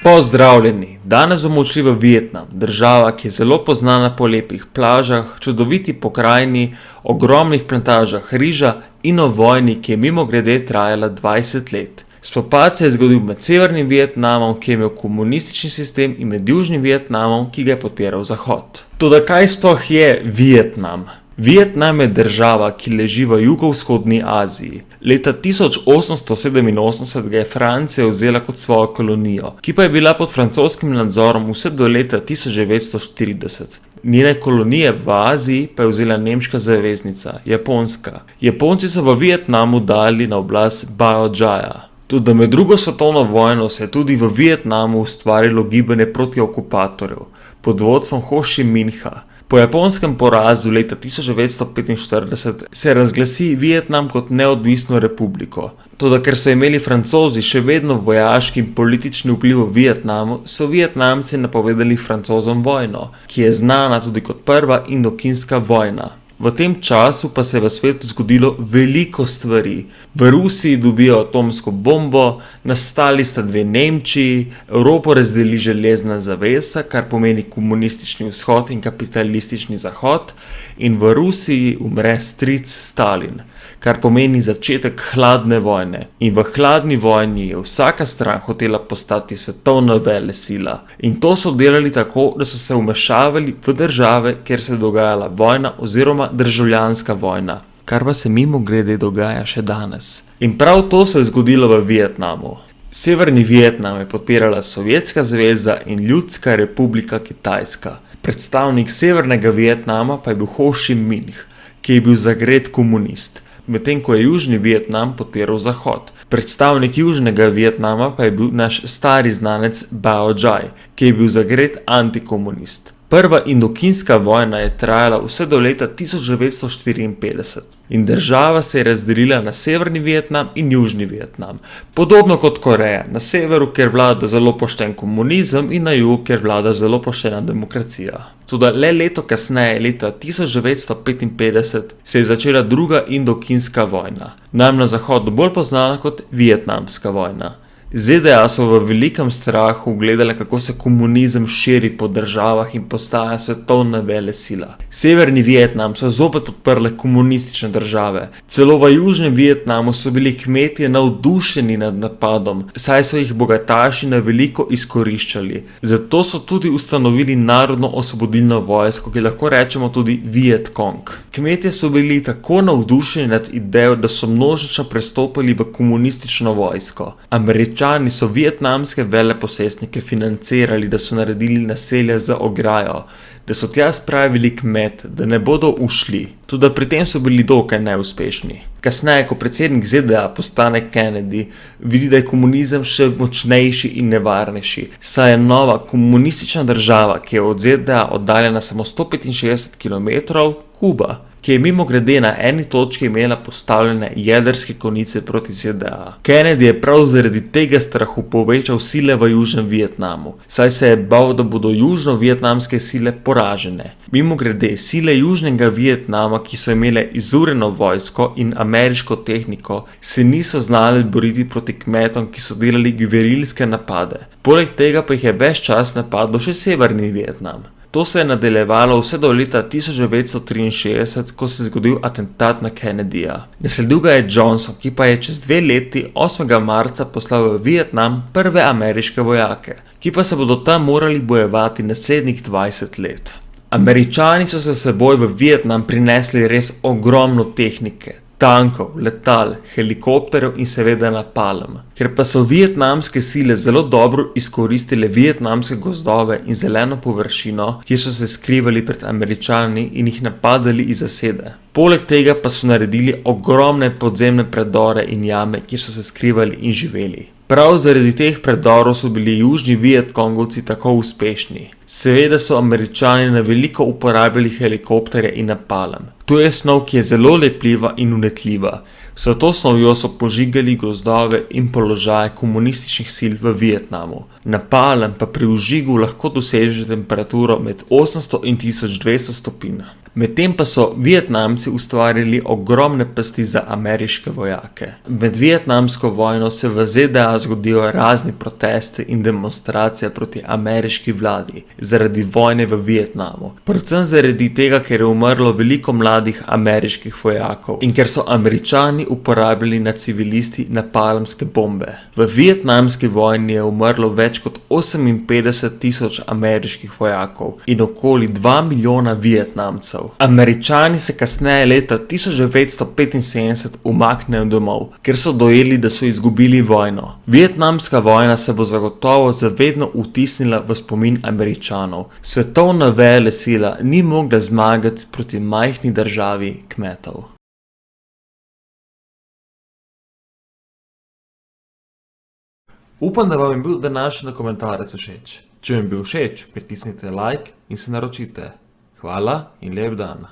Pozdravljeni, danes bomo odšli v Vietnam, država, ki je zelo poznana po lepih plažah, čudoviti pokrajini, ogromnih plantažah riža in o vojni, ki je mimogrede trajala 20 let. Spopad se je zgodil med severnim Vietnamom, ki je imel komunistični sistem, in med južnim Vietnamom, ki ga je podpiral Zahod. Toda kaj sploh je Vietnam? Vietnam je država, ki leži v jugovzhodni Aziji. Leta 1887 ga je Francija vzela kot svojo kolonijo, ki pa je bila pod francoskim nadzorom vse do leta 1940. Njene kolonije v Aziji pa je vzela nemška zaveznica, Japonska. Japonci so v Vietnamu dali na oblast Bao Jia. Tudi med drugo svetovno vojno se je tudi v Vietnamu ustvarilo gibanje proti okupatorjev pod vodstvom Ho Chi Minha. Po japonskem porazu leta 1945 se razglasi Vietnam kot neodvisno republiko. Toda ker so imeli Francozi še vedno vojaški in politični vpliv v Vietnamu, so Vietnamci napovedali Francozom vojno, ki je znana tudi kot prva indokinska vojna. V tem času pa se je v svetu zgodilo veliko stvari. V Rusiji dobijo atomsko bombo, nastali sta dve Nemčiji, Evropo razdeli železna zavesa, kar pomeni komunistični vzhod in kapitalistični zahod, in v Rusiji umre stric Stalin, kar pomeni začetek hladne vojne. In v hladni vojni je vsaka stran hotela postati svetovna velesila. In to so delali tako, da so se vmešavali v države, kjer se je dogajala vojna oziroma državljanska vojna, kar pa se mimogrede dogaja še danes. In prav to se je zgodilo v Vietnamu. Severni Vietnam je podpirala Sovjetska zveza in Ljudska republika Kitajska. Predstavnik severnega Vietnama pa je bil Ho Chi Minh, ki je bil zagret komunist, medtem ko je južni Vietnam podpiral Zahod. Predstavnik južnega Vietnama pa je bil naš stari znanec Bao Jia, ki je bil zagret antikomunist. Prva indokinska vojna je trajala vse do leta 1954 in država se je razdelila na severni Vietnam in južni Vietnam. Podobno kot Koreja, na severu, kjer vlada zelo pošten komunizem, in na jugu, kjer vlada zelo poštena demokracija. Toda le leto kasneje, leta 1955, se je začela druga indokinska vojna, nam na zahodu bolj poznana kot vietnamska vojna. ZDA so v velikem strahu gledali, kako se komunizem širi po državah in postaja svetovna velesila. Severni Vietnam so zopet podprle komunistične države. Celo v južnem Vietnamu so bili kmetje navdušeni nad napadom, saj so jih bogataši na veliko izkoriščali. Zato so tudi ustanovili narodno osvobodilno vojsko, ki lahko rečemo tudi Viet Cong. Kmetje so bili tako navdušeni nad idejo, da so množično prestopili v komunistično vojsko. Američani so vietnamske veleposestnike financirali, da so naredili naselja za ograjo, da so tja spravili kmete, da ne bodo ušli. Tudi pri tem so bili dokaj neuspešni. Kasneje, ko predsednik ZDA postane Kennedy, vidi, da je komunizem še močnejši in nevarnejši, saj je nova komunistična država, ki je od ZDA oddaljena samo 165 km, Kuba, ki je mimogrede na eni točki imela postavljene jedrske konice proti ZDA. Kennedy je prav zaradi tega strahu povečal sile v južnem Vietnamu, saj se je bal, da bodo južno-vietnamske sile poražene. Mimogrede, sile južnega Vietnama, ki so imele izurjeno vojsko in ameriško tehniko, se niso znali boriti proti kmetom, ki so delali gverilske napade. Poleg tega pa jih je ves čas napadlo še severni Vietnam. To se je nadaljevalo vse do leta 1963, ko se je zgodil atentat na Kennedyja. Nasledil ga je Johnson, ki pa je čez 2 leti, 8. marca, poslal v Vietnam prve ameriške vojake, ki pa se bodo tam morali bojevati naslednjih 20 let. Američani so se s seboj v Vietnam prinesli res ogromno tehnike, tankov, letal, helikopterjev in seveda napalm. Ker pa so vietnamske sile zelo dobro izkoristile vietnamske gozdove in zeleno površino, kjer so se skrivali pred Američani in jih napadali iz zasede. Poleg tega pa so naredili ogromne podzemne predore in jame, kjer so se skrivali in živeli. Prav zaradi teh predorov so bili južni Vietkongovci tako uspešni. Seveda so Američani na veliko uporabljali helikopterje in napalm. To je snov, ki je zelo lepljiva in unetljiva. S to snovjo so požigali gozdove in položaje komunističnih sil v Vietnamu. Napalm pa pri vžigu lahko doseže temperaturo med 800 in 1200 stopinj. Medtem pa so Vietnamci ustvarili ogromne pasti za ameriške vojake. Med vietnamsko vojno se v ZDA zgodijo razni protesti in demonstracije proti ameriški vladi zaradi vojne v Vietnamu. Predvsem zaradi tega, ker je umrlo veliko mladih ameriških vojakov in ker so Američani uporabljali na civilisti napalmske bombe. V vietnamski vojni je umrlo več kot 58.000 ameriških vojakov in okoli 2 milijona Vietnamcev. Američani se kasneje leta 1975 umaknejo domov, ker so dojeli, da so izgubili vojno. Vietnamska vojna se bo zagotovo zavedno vtisnila v spomin Američanov. Svetovna velesila ni mogla zmagati proti majhni državi kmetov. Upam, da vam je bil današnji komentarec všeč. Če vam je bil všeč, pritisnite like in se naročite. Hvala in lep dan.